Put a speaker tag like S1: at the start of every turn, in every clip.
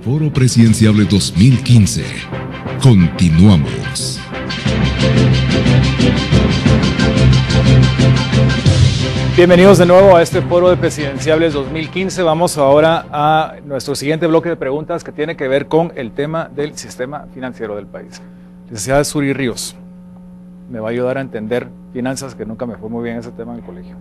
S1: Foro Presidenciable 2015. Continuamos.
S2: Bienvenidos de nuevo a este Foro de Presidenciables 2015. Vamos ahora a nuestro siguiente bloque de preguntas que tiene que ver con el tema del sistema financiero del país. Licenciada Suri Ríos, me va a ayudar a entender finanzas, que nunca me fue muy bien ese tema en el colegio.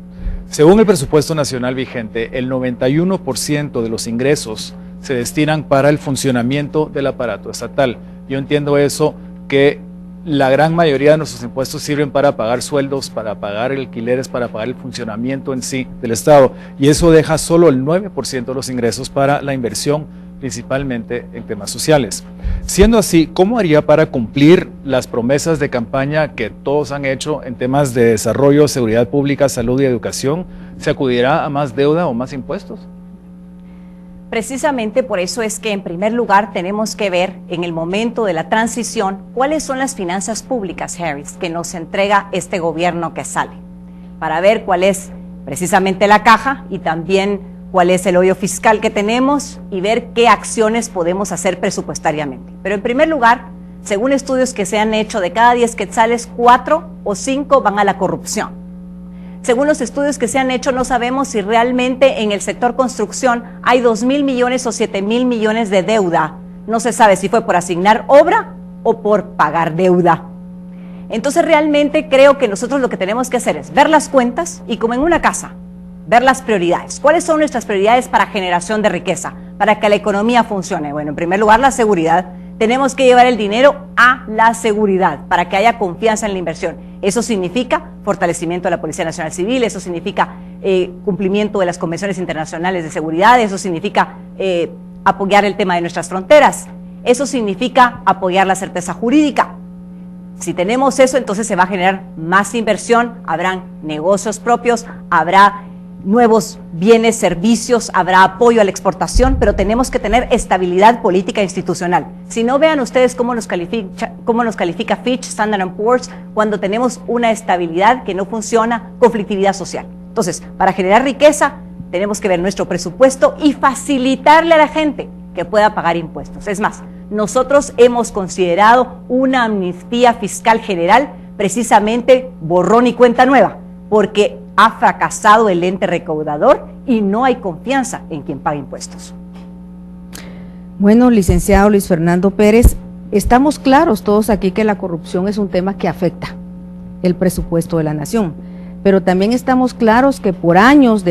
S2: Según el presupuesto nacional vigente, el 91% de los ingresos se destinan para el funcionamiento del aparato estatal. Yo entiendo eso, que la gran mayoría de nuestros impuestos sirven para pagar sueldos, para pagar alquileres, para pagar el funcionamiento en sí del Estado, y eso deja solo el 9% de los ingresos para la inversión, principalmente en temas sociales. Siendo así, ¿cómo haría para cumplir las promesas de campaña que todos han hecho en temas de desarrollo, seguridad pública, salud y educación? ¿Se acudirá a más deuda o más impuestos?
S3: Precisamente por eso es que en primer lugar tenemos que ver en el momento de la transición cuáles son las finanzas públicas, Harris, que nos entrega este gobierno que sale, para ver cuál es precisamente la caja y también cuál es el hoyo fiscal que tenemos y ver qué acciones podemos hacer presupuestariamente. Pero en primer lugar, según estudios que se han hecho, de cada 10 quetzales, 4 o 5 van a la corrupción. Según los estudios que se han hecho, no sabemos si realmente en el sector construcción hay 2.000 millones o 7.000 millones de deuda. No se sabe si fue por asignar obra o por pagar deuda. Entonces realmente creo que nosotros lo que tenemos que hacer es ver las cuentas y, como en una casa, ver las prioridades. ¿Cuáles son nuestras prioridades para generación de riqueza, para que la economía funcione? Bueno, en primer lugar, la seguridad. Tenemos que llevar el dinero a la seguridad para que haya confianza en la inversión. Eso significa fortalecimiento de la Policía Nacional Civil, eso significa cumplimiento de las convenciones internacionales de seguridad, eso significa apoyar el tema de nuestras fronteras, eso significa apoyar la certeza jurídica. Si tenemos eso, entonces se va a generar más inversión, habrán negocios propios, habrá nuevos bienes, servicios, habrá apoyo a la exportación, pero tenemos que tener estabilidad política e institucional. Si no, vean ustedes cómo nos califica Fitch, Standard & Poor's, cuando tenemos una estabilidad que no funciona, conflictividad social. Entonces, para generar riqueza, tenemos que ver nuestro presupuesto y facilitarle a la gente que pueda pagar impuestos. Es más, nosotros hemos considerado una amnistía fiscal general, precisamente borrón y cuenta nueva, porque ha fracasado el ente recaudador y no hay confianza en quien paga impuestos.
S4: Bueno, licenciado Luis Fernando Pérez, estamos claros todos aquí que la corrupción es un tema que afecta el presupuesto de la nación, pero también estamos claros que por años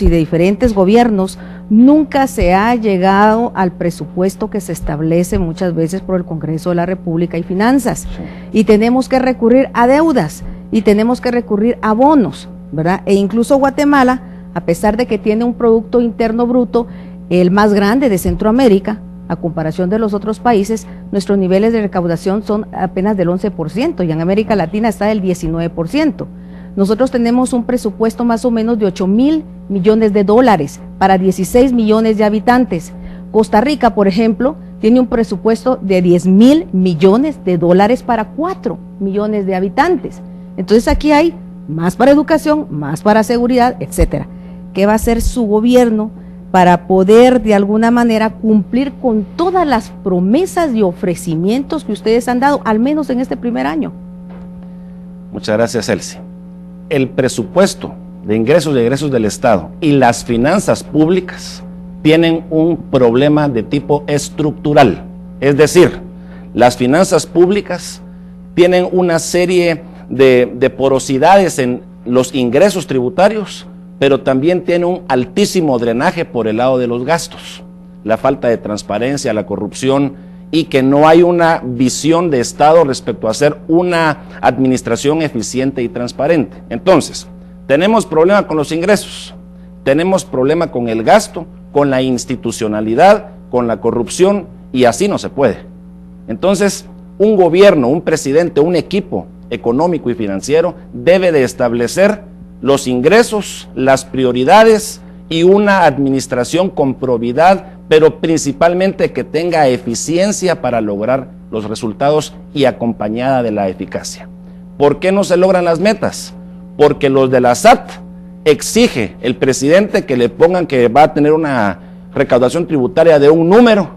S4: y de diferentes gobiernos nunca se ha llegado al presupuesto que se establece muchas veces por el Congreso de la República y Finanzas, y tenemos que recurrir a deudas y tenemos que recurrir a bonos, ¿verdad? E incluso Guatemala, a pesar de que tiene un Producto Interno Bruto el más grande de Centroamérica, a comparación de los otros países, nuestros niveles de recaudación son apenas del 11% y en América Latina está del 19%. Nosotros tenemos un presupuesto más o menos de 8.000 millones de dólares para 16 millones de habitantes. Costa Rica, por ejemplo, tiene un presupuesto de 10.000 millones de dólares para 4 millones de habitantes. Entonces aquí hay más para educación, más para seguridad, etcétera. ¿Qué va a hacer su gobierno para poder de alguna manera cumplir con todas las promesas y ofrecimientos que ustedes han dado, al menos en este primer año?
S5: Muchas gracias, Elsie. El presupuesto de ingresos y egresos del Estado y las finanzas públicas tienen un problema de tipo estructural. Es decir, las finanzas públicas tienen una serie de porosidades en los ingresos tributarios, pero también tiene un altísimo drenaje por el lado de los gastos, la falta de transparencia, la corrupción, y que no hay una visión de Estado respecto a hacer una administración eficiente y transparente. Entonces, tenemos problema con los ingresos, tenemos problema con el gasto, con la institucionalidad, con la corrupción, y así no se puede. Entonces, un gobierno, un presidente, un equipo económico y financiero debe de establecer los ingresos, las prioridades y una administración con probidad, pero principalmente que tenga eficiencia para lograr los resultados y acompañada de la eficacia. ¿Por qué no se logran las metas? Porque los de la SAT exige el presidente que le pongan que va a tener una recaudación tributaria de un número,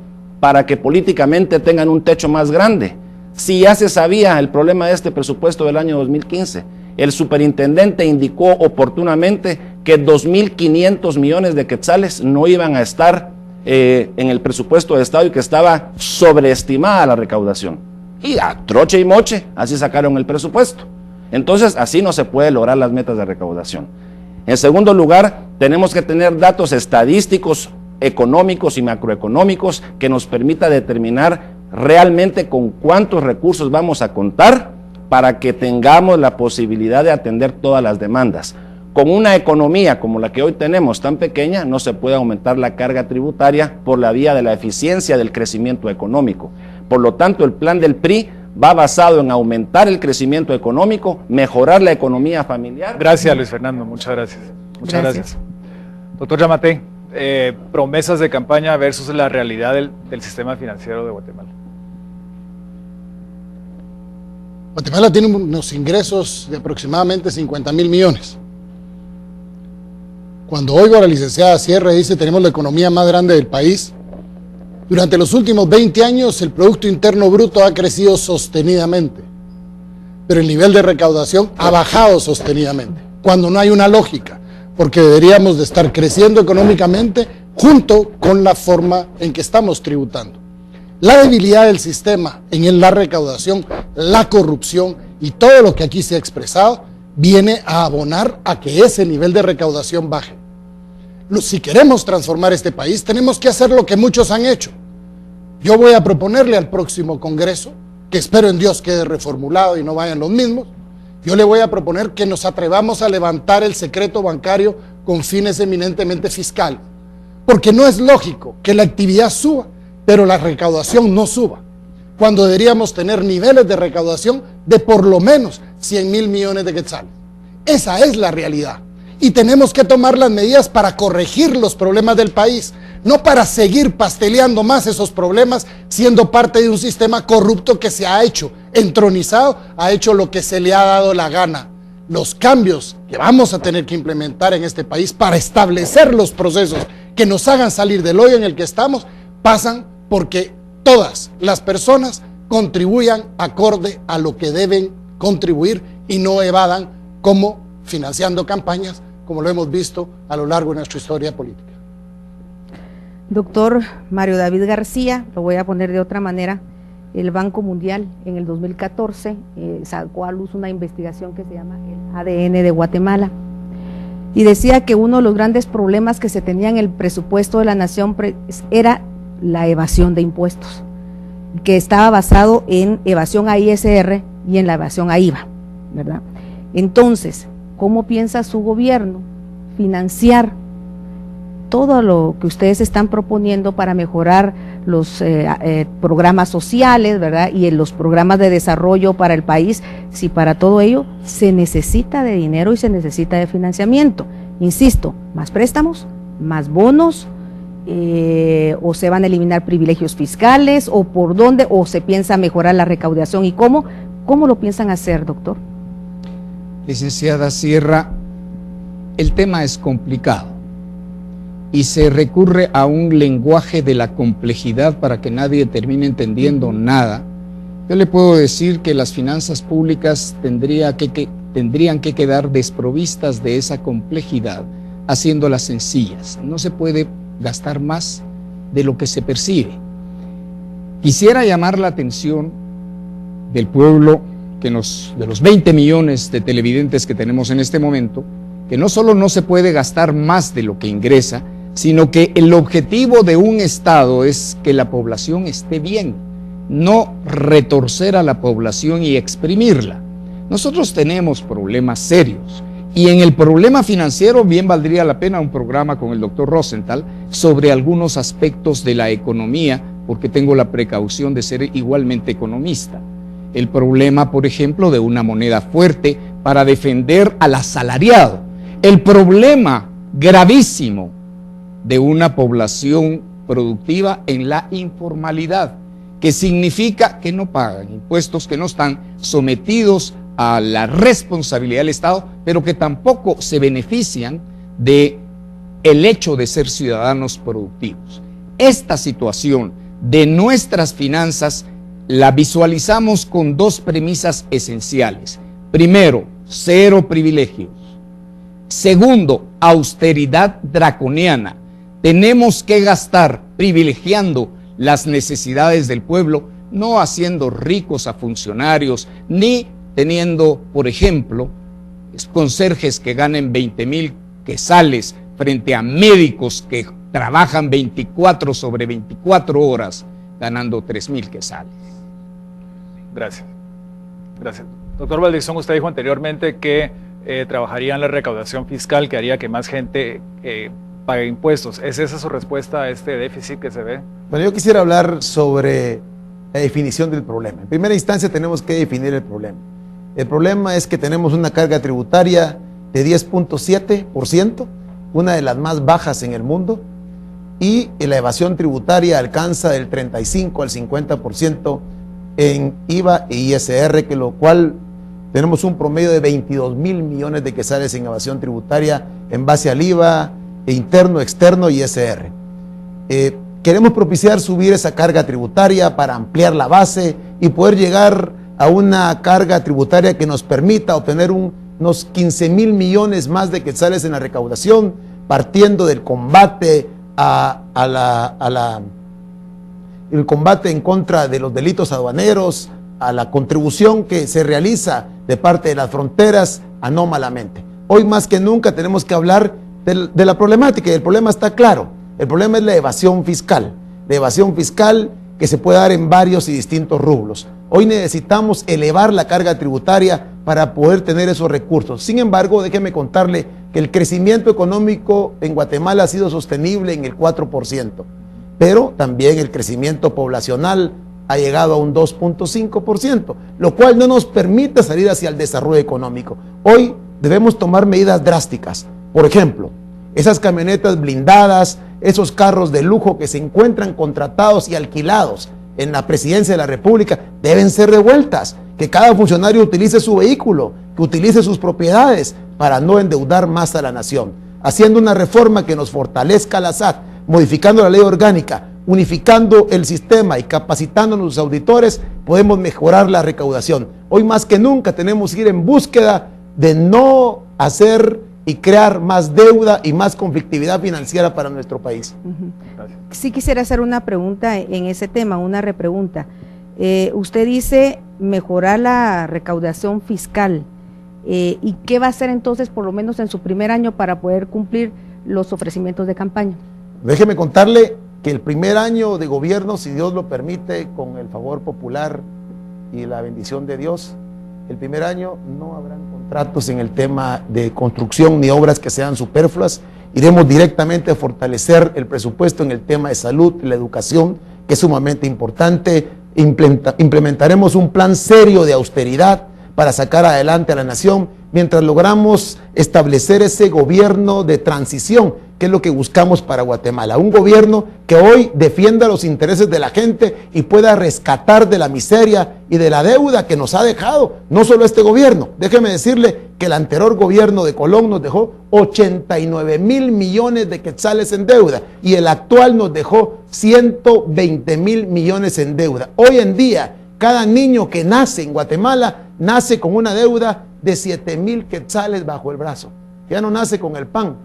S5: para que políticamente tengan un techo más grande. Si ya se sabía el problema de este presupuesto del año 2015, el superintendente indicó oportunamente que 2.500 millones de quetzales no iban a estar en el presupuesto de Estado y que estaba sobreestimada la recaudación. Y a troche y moche, así sacaron el presupuesto. Entonces, así no se puede lograr las metas de recaudación. En segundo lugar, tenemos que tener datos estadísticos, económicos y macroeconómicos que nos permita determinar realmente con cuántos recursos vamos a contar para que tengamos la posibilidad de atender todas las demandas. Con una economía como la que hoy tenemos tan pequeña, no se puede aumentar la carga tributaria por la vía de la eficiencia del crecimiento económico. Por lo tanto, el plan del PRI va basado en aumentar el crecimiento económico, mejorar la economía familiar.
S2: Gracias, Luis Fernando, muchas gracias. Muchas gracias. Doctor Yamatei, promesas de campaña versus la realidad del sistema financiero de Guatemala.
S6: Guatemala tiene unos ingresos de aproximadamente 50.000 millones. Cuando oigo a la licenciada Sierra y dice tenemos la economía más grande del país, durante los últimos 20 años el Producto Interno Bruto ha crecido sostenidamente, pero el nivel de recaudación ha bajado sostenidamente, cuando no hay una lógica, porque deberíamos de estar creciendo económicamente junto con la forma en que estamos tributando. La debilidad del sistema en la recaudación, la corrupción y todo lo que aquí se ha expresado, viene a abonar a que ese nivel de recaudación baje. Si queremos transformar este país, tenemos que hacer lo que muchos han hecho. Yo voy a proponerle al próximo Congreso, que espero en Dios quede reformulado y no vayan los mismos, yo le voy a proponer que nos atrevamos a levantar el secreto bancario con fines eminentemente fiscales, porque no es lógico que la actividad suba, pero la recaudación no suba, cuando deberíamos tener niveles de recaudación de por lo menos 100.000 millones de quetzales. Esa es la realidad. Y tenemos que tomar las medidas para corregir los problemas del país, no para seguir pasteleando más esos problemas, siendo parte de un sistema corrupto que se ha hecho, entronizado, ha hecho lo que se le ha dado la gana. Los cambios que vamos a tener que implementar en este país para establecer los procesos que nos hagan salir del hoyo en el que estamos, pasan porque todas las personas contribuyan acorde a lo que deben contribuir y no evadan como financiando campañas, como lo hemos visto a lo largo de nuestra historia política.
S4: Doctor Mario David García, lo voy a poner de otra manera, el Banco Mundial en el 2014 sacó a luz una investigación que se llama el ADN de Guatemala y decía que uno de los grandes problemas que se tenía en el presupuesto de la nación era la evasión de impuestos, que estaba basado en evasión a ISR y en la evasión a IVA, ¿verdad? Entonces, ¿cómo piensa su gobierno financiar todo lo que ustedes están proponiendo para mejorar los programas sociales, ¿verdad? Y en los programas de desarrollo para el país, si para todo ello se necesita de dinero y se necesita de financiamiento? Insisto, más préstamos, más bonos, o se van a eliminar privilegios fiscales, o por dónde, o se piensa mejorar la recaudación y cómo lo piensan hacer, doctor.
S7: Licenciada Sierra, el tema es complicado y se recurre a un lenguaje de la complejidad para que nadie termine entendiendo nada. Yo le puedo decir que las finanzas públicas tendrían que quedar desprovistas de esa complejidad, haciéndolas sencillas. No se puede gastar más de lo que se percibe. Quisiera llamar la atención del pueblo, de los 20 millones de televidentes que tenemos en este momento, que no solo no se puede gastar más de lo que ingresa, sino que el objetivo de un Estado es que la población esté bien, no retorcer a la población y exprimirla. Nosotros tenemos problemas serios y en el problema financiero bien valdría la pena un programa con el doctor Rosenthal sobre algunos aspectos de la economía, porque tengo la precaución de ser igualmente economista. El problema, por ejemplo, de una moneda fuerte para defender al asalariado. El problema gravísimo de una población productiva en la informalidad, que significa que no pagan impuestos, que no están sometidos a la responsabilidad del Estado, pero que tampoco se benefician de el hecho de ser ciudadanos productivos. Esta situación de nuestras finanzas la visualizamos con dos premisas esenciales. Primero, cero privilegios. Segundo, austeridad draconiana. Tenemos que gastar privilegiando las necesidades del pueblo, no haciendo ricos a funcionarios, ni teniendo, por ejemplo, conserjes que ganen 20,000 quetzales frente a médicos que trabajan 24 sobre 24 horas ganando 3,000 quetzales.
S2: Gracias. Gracias. Doctor Valdizón, usted dijo anteriormente que trabajaría en la recaudación fiscal, que haría que más gente pague impuestos. ¿Es esa su respuesta a este déficit que se ve?
S8: Bueno, yo quisiera hablar sobre la definición del problema. En primera instancia tenemos que definir el problema. El problema es que tenemos una carga tributaria de 10.7%, una de las más bajas en el mundo, y la evasión tributaria alcanza del 35 al 50% en IVA e ISR, que lo cual tenemos un promedio de 22,000 millones de quetzales en evasión tributaria en base al IVA interno, externo y ISR. Queremos propiciar subir esa carga tributaria para ampliar la base y poder llegar a una carga tributaria que nos permita obtener unos 15,000 millones más de quetzales en la recaudación, partiendo del combate el combate en contra de los delitos aduaneros, a la contribución que se realiza de parte de las fronteras anómalamente. Hoy más que nunca tenemos que hablar de la problemática, y el problema está claro. El problema es la evasión fiscal que se puede dar en varios y distintos rubros. Hoy necesitamos elevar la carga tributaria para poder tener esos recursos. Sin embargo, déjeme contarle que el crecimiento económico en Guatemala ha sido sostenible en el 4%, pero también el crecimiento poblacional ha llegado a un 2.5%, lo cual no nos permite salir hacia el desarrollo económico. Hoy debemos tomar medidas drásticas. Por ejemplo, esas camionetas blindadas, esos carros de lujo que se encuentran contratados y alquilados en la Presidencia de la República deben ser devueltas, que cada funcionario utilice su vehículo, que utilice sus propiedades para no endeudar más a la nación, haciendo una reforma que nos fortalezca la SAT, modificando la ley orgánica, unificando el sistema y capacitando a los auditores, podemos mejorar la recaudación. Hoy más que nunca tenemos que ir en búsqueda de no hacer y crear más deuda y más conflictividad financiera para nuestro país.
S4: Sí quisiera hacer una pregunta en ese tema, una repregunta. Usted dice mejorar la recaudación fiscal, ¿y qué va a hacer entonces por lo menos en su primer año para poder cumplir los ofrecimientos de campaña?
S8: Déjeme contarle que el primer año de gobierno, si Dios lo permite, con el favor popular y la bendición de Dios, el primer año no habrán contratos en el tema de construcción ni obras que sean superfluas. Iremos directamente a fortalecer el presupuesto en el tema de salud, la educación, que es sumamente importante. Implementaremos un plan serio de austeridad para sacar adelante a la nación, mientras logramos establecer ese gobierno de transición, que es lo que buscamos para Guatemala. Un gobierno que hoy defienda los intereses de la gente y pueda rescatar de la miseria y de la deuda que nos ha dejado, no solo este gobierno. Déjeme decirle que el anterior gobierno de Colón nos dejó 89,000 millones de quetzales en deuda y el actual nos dejó 120,000 millones en deuda. Hoy en día, cada niño que nace en Guatemala nace con una deuda de 7,000 quetzales bajo el brazo. Ya no nace con el pan,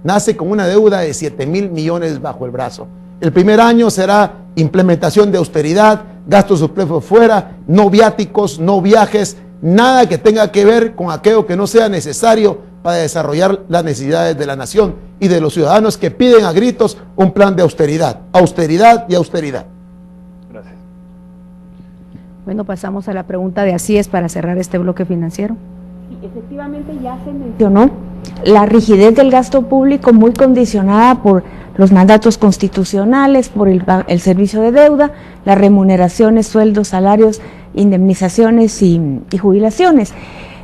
S8: nace con una deuda de 7,000 millones bajo el brazo. El primer año será implementación de austeridad, gastos superfluos fuera, no viáticos, no viajes, nada que tenga que ver con aquello que no sea necesario para desarrollar las necesidades de la nación y de los ciudadanos que piden a gritos un plan de austeridad, austeridad y austeridad.
S2: Gracias.
S4: Bueno, pasamos a la pregunta de Así es para cerrar este bloque financiero.
S9: Sí, efectivamente ya se mencionó la rigidez del gasto público muy condicionada por los mandatos constitucionales, por el servicio de deuda, las remuneraciones, sueldos, salarios, indemnizaciones y jubilaciones.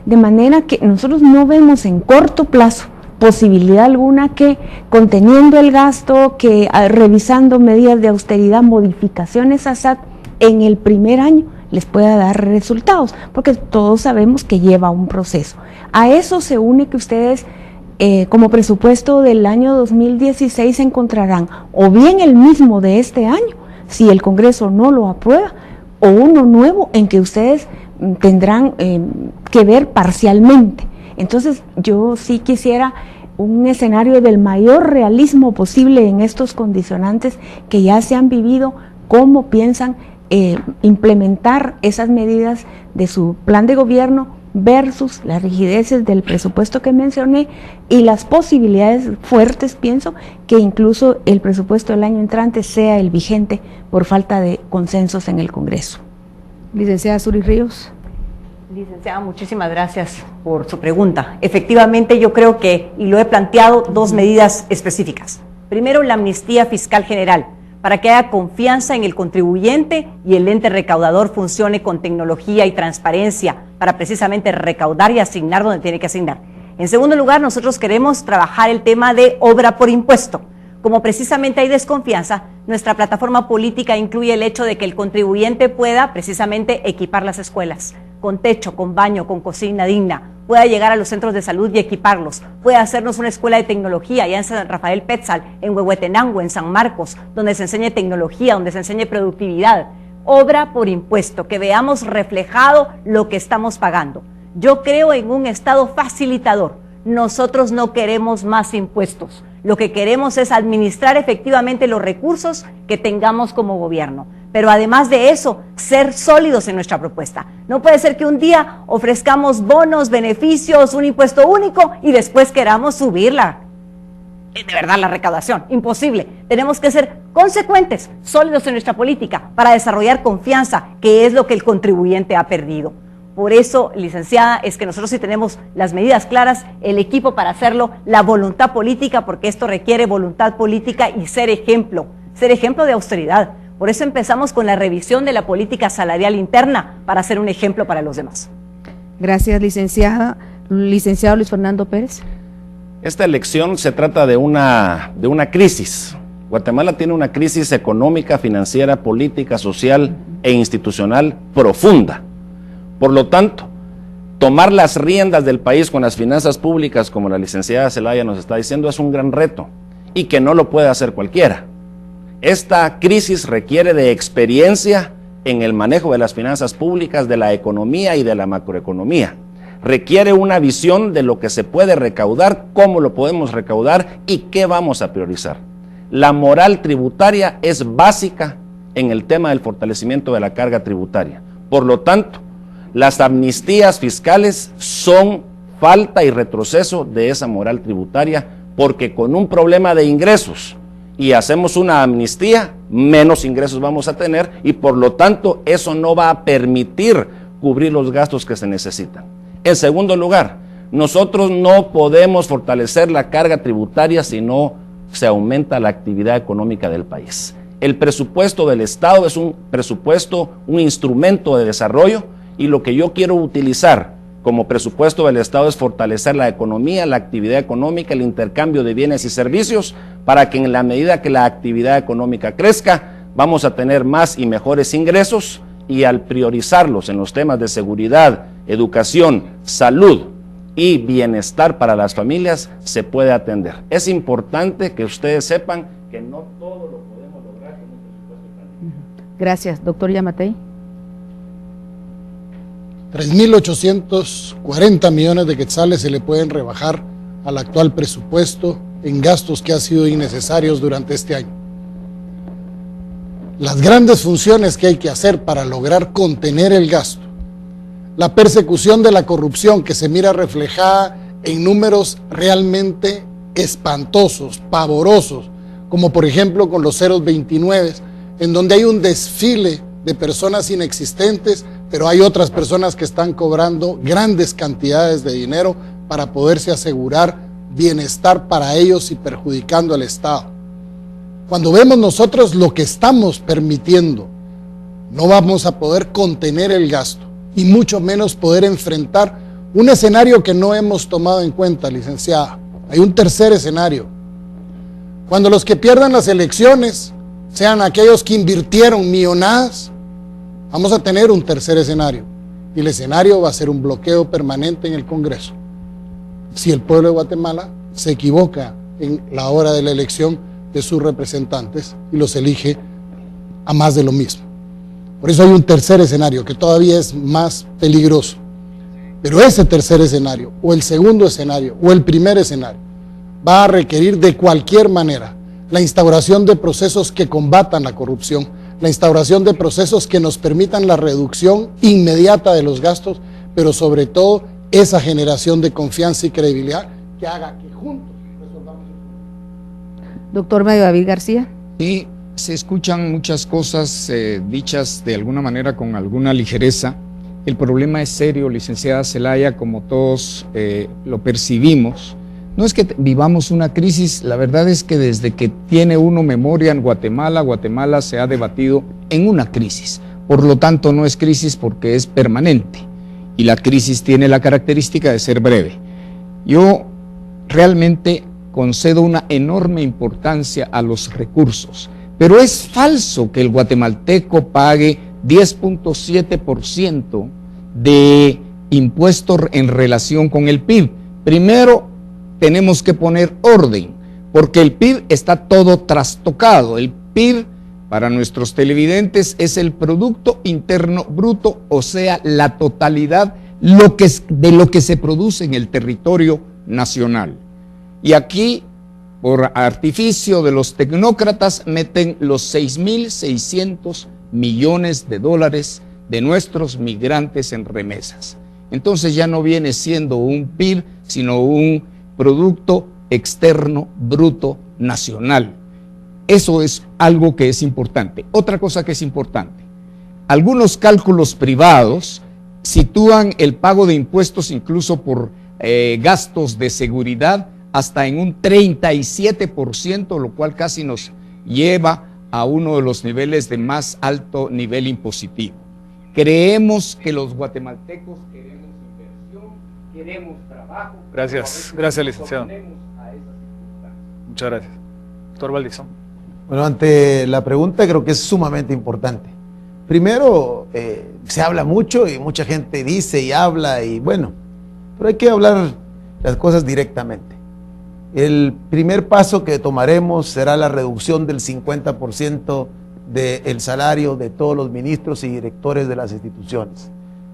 S9: De manera que nosotros no vemos en corto plazo posibilidad alguna que conteniendo el gasto, que revisando medidas de austeridad, modificaciones a SAT en el primer año les pueda dar resultados, porque todos sabemos que lleva un proceso. A eso se une que ustedes como presupuesto del año 2016 encontrarán o bien el mismo de este año, si el Congreso no lo aprueba, o uno nuevo en que ustedes tendrán que ver parcialmente. Entonces yo sí quisiera un escenario del mayor realismo posible en estos condicionantes que ya se han vivido, cómo piensan implementar esas medidas de su plan de gobierno versus las rigideces del presupuesto que mencioné y las posibilidades fuertes, pienso, que incluso el presupuesto del año entrante sea el vigente por falta de consensos en el Congreso.
S4: Licenciada Suri Ríos.
S3: Licenciada, muchísimas gracias por su pregunta. Efectivamente, yo creo que, y lo he planteado, dos medidas específicas. Primero, la amnistía fiscal general, para que haya confianza en el contribuyente y el ente recaudador funcione con tecnología y transparencia para precisamente recaudar y asignar donde tiene que asignar. En segundo lugar, nosotros queremos trabajar el tema de obra por impuesto. Como precisamente hay desconfianza, nuestra plataforma política incluye el hecho de que el contribuyente pueda precisamente equipar las escuelas, con techo, con baño, con cocina digna, pueda llegar a los centros de salud y equiparlos, pueda hacernos una escuela de tecnología allá en San Rafael Petzal, en Huehuetenango, en San Marcos, donde se enseñe tecnología, donde se enseñe productividad. Obra por impuesto, que veamos reflejado lo que estamos pagando. Yo creo en un Estado facilitador. Nosotros no queremos más impuestos. Lo que queremos es administrar efectivamente los recursos que tengamos como gobierno. Pero además de eso, ser sólidos en nuestra propuesta. No puede ser que un día ofrezcamos bonos, beneficios, un impuesto único y después queramos subirla. De verdad, la recaudación, imposible. Tenemos que ser consecuentes, sólidos en nuestra política para desarrollar confianza, que es lo que el contribuyente ha perdido. Por eso, licenciada, es que nosotros sí tenemos las medidas claras, el equipo para hacerlo, la voluntad política, porque esto requiere voluntad política y ser ejemplo de austeridad. Por eso empezamos con la revisión de la política salarial interna para ser un ejemplo para los demás.
S4: Gracias, licenciada. Licenciado Luis Fernando Pérez.
S5: Esta elección se trata de una crisis. Guatemala tiene una crisis económica, financiera, política, social e institucional profunda. Por lo tanto, tomar las riendas del país con las finanzas públicas, como la licenciada Zelaya nos está diciendo, es un gran reto y que no lo puede hacer cualquiera. Esta crisis requiere de experiencia en el manejo de las finanzas públicas, de la economía y de la macroeconomía. Requiere una visión de lo que se puede recaudar, cómo lo podemos recaudar y qué vamos a priorizar. La moral tributaria es básica en el tema del fortalecimiento de la carga tributaria. Por lo tanto, las amnistías fiscales son falta y retroceso de esa moral tributaria, porque con un problema de ingresos y hacemos una amnistía, menos ingresos vamos a tener y por lo tanto eso no va a permitir cubrir los gastos que se necesitan. En segundo lugar, nosotros no podemos fortalecer la carga tributaria si no se aumenta la actividad económica del país. El presupuesto del Estado es un presupuesto, un instrumento de desarrollo, y lo que yo quiero utilizar como presupuesto del Estado es fortalecer la economía, la actividad económica, el intercambio de bienes y servicios, para que en la medida que la actividad económica crezca, vamos a tener más y mejores ingresos, y al priorizarlos en los temas de seguridad, educación, salud y bienestar para las familias, se puede atender. Es importante que ustedes sepan que no todo lo podemos lograr con un presupuesto tan...
S4: Gracias, doctor Yamatei.
S6: 3.840 millones de quetzales se le pueden rebajar al actual presupuesto en gastos que han sido innecesarios durante este año. Las grandes funciones que hay que hacer para lograr contener el gasto, la persecución de la corrupción que se mira reflejada en números realmente espantosos, pavorosos, como por ejemplo con los 029, en donde hay un desfile de personas inexistentes, pero hay otras personas que están cobrando grandes cantidades de dinero para poderse asegurar bienestar para ellos y perjudicando al Estado. Cuando vemos nosotros lo que estamos permitiendo, no vamos a poder contener el gasto y mucho menos poder enfrentar un escenario que no hemos tomado en cuenta, licenciada. Hay un tercer escenario. Cuando los que pierdan las elecciones sean aquellos que invirtieron millonadas, vamos a tener un tercer escenario, y el escenario va a ser un bloqueo permanente en el Congreso. Si el pueblo de Guatemala se equivoca en la hora de la elección de sus representantes y los elige a más de lo mismo. Por eso hay un tercer escenario que todavía es más peligroso. Pero ese tercer escenario, o el segundo escenario, o el primer escenario, va a requerir de cualquier manera la instauración de procesos que combatan la corrupción, la instauración de procesos que nos permitan la reducción inmediata de los gastos, pero sobre todo esa generación de confianza y credibilidad que haga que juntos resolvamos el problema.
S4: Doctor Mario David García.
S7: Sí, se escuchan muchas cosas dichas de alguna manera con alguna ligereza. El problema es serio, licenciada Zelaya, como todos lo percibimos. No es que vivamos una crisis, la verdad es que desde que tiene uno memoria en Guatemala, Guatemala se ha debatido en una crisis. Por lo tanto, no es crisis porque es permanente y la crisis tiene la característica de ser breve. Yo realmente concedo una enorme importancia a los recursos, pero es falso que el guatemalteco pague 10.7% de impuestos en relación con el PIB. Primero, tenemos que poner orden, porque el PIB está todo trastocado. El PIB, para nuestros televidentes, es el Producto Interno Bruto, o sea, la totalidad de lo que se produce en el territorio nacional. Y aquí, por artificio de los tecnócratas, meten los 6.600 millones de dólares de nuestros migrantes en remesas. Entonces ya no viene siendo un PIB, sino un Producto Externo Bruto Nacional. Eso es algo que es importante. Otra cosa que es importante, algunos cálculos privados sitúan el pago de impuestos incluso por gastos de seguridad hasta en un 37%, lo cual casi nos lleva a uno de los niveles de más alto nivel impositivo. Creemos que los guatemaltecos queremos inversión, queremos trabajo.
S2: Gracias, licenciado. Muchas gracias. Doctor Valdizón.
S8: Bueno, ante la pregunta creo que es sumamente importante. Primero, se habla mucho y mucha gente dice y habla y bueno, pero hay que hablar las cosas directamente. El primer paso que tomaremos será la reducción del 50% del salario de todos los ministros y directores de las instituciones.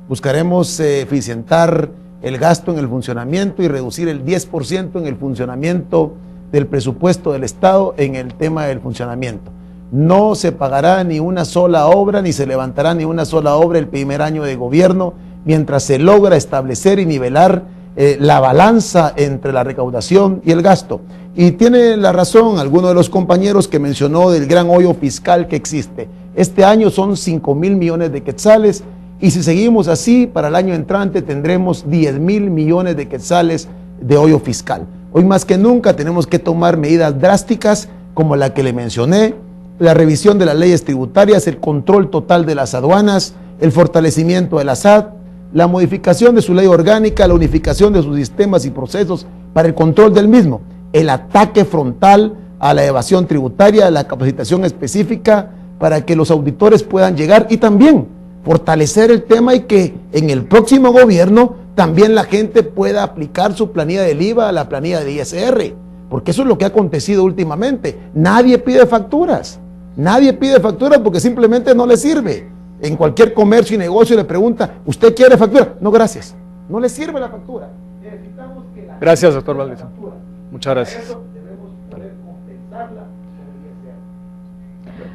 S8: Buscaremos eficientar el gasto en el funcionamiento y reducir el 10% en el funcionamiento del presupuesto del Estado en el tema del funcionamiento. No se pagará ni una sola obra, ni se levantará ni una sola obra el primer año de gobierno, mientras se logra establecer y nivelar la balanza entre la recaudación y el gasto. Y tiene la razón alguno de los compañeros que mencionó del gran hoyo fiscal que existe. Este año son 5.000 millones de quetzales y si seguimos así, para el año entrante tendremos 10.000 millones de quetzales de hoyo fiscal. Hoy más que nunca tenemos que tomar medidas drásticas como la que le mencioné, la revisión de las leyes tributarias, el control total de las aduanas, el fortalecimiento de la SAT, la modificación de su ley orgánica, la unificación de sus sistemas y procesos para el control del mismo, el ataque frontal a la evasión tributaria, la capacitación específica para que los auditores puedan llegar y también fortalecer el tema y que en el próximo gobierno también la gente pueda aplicar su planilla del IVA a la planilla de ISR, porque eso es lo que ha acontecido últimamente. Nadie pide facturas porque simplemente no le sirve. En cualquier comercio y negocio le pregunta, ¿usted quiere factura? No, gracias. No le sirve la factura. Necesitamos que la
S2: gracias, doctor Valdizón. Muchas gracias.
S8: Debemos poder compensarla.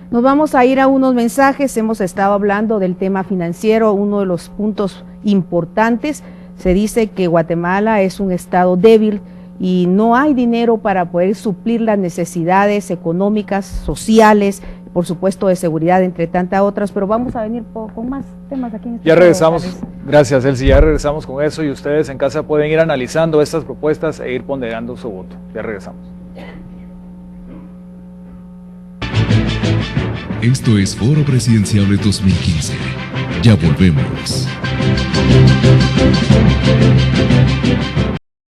S4: Nos vamos a ir a unos mensajes. Hemos estado hablando del tema financiero, uno de los puntos importantes. Se dice que Guatemala es un estado débil y no hay dinero para poder suplir las necesidades económicas, sociales, por supuesto de seguridad, entre tantas otras, pero vamos a venir con más temas aquí en este.
S2: Ya regresamos, gracias Elsie, ya regresamos con eso y ustedes en casa pueden ir analizando estas propuestas e ir ponderando su voto. Ya regresamos.
S1: Esto es Foro Presidenciable 2015. Ya volvemos.